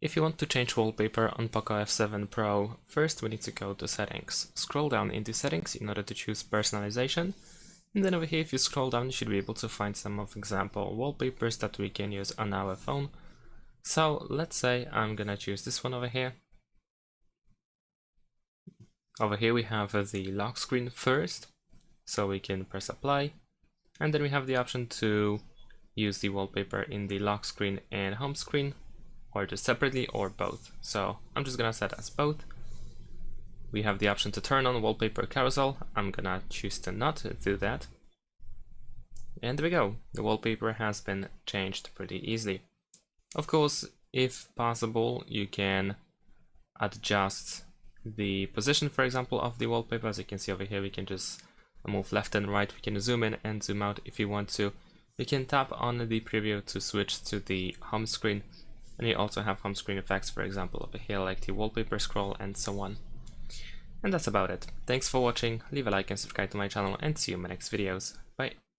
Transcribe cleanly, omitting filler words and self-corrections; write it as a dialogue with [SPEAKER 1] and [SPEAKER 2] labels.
[SPEAKER 1] If you want to change wallpaper on POCO F7 Pro, first we need to go to settings. Scroll down into settings in order to choose personalization. And then over here, if you scroll down, you should be able to find some of example wallpapers that we can use on our phone. So let's say I'm gonna choose this one over here. Over here we have the lock screen first, so we can press apply. And then we have the option to use the wallpaper in the lock screen and home screen, or just separately, or both. So I'm just gonna set as both. We have the option to turn on wallpaper carousel. I'm gonna choose to not do that. And there we go. The wallpaper has been changed pretty easily. Of course, if possible, you can adjust the position, for example, of the wallpaper. As you can see over here, we can just move left and right. We can zoom in and zoom out if you want to. You can tap on the preview to switch to the home screen. And you also have home screen effects, for example, over here, like the wallpaper scroll and so on. And that's about it. Thanks for watching, leave a like and subscribe to my channel, and see you in my next videos. Bye!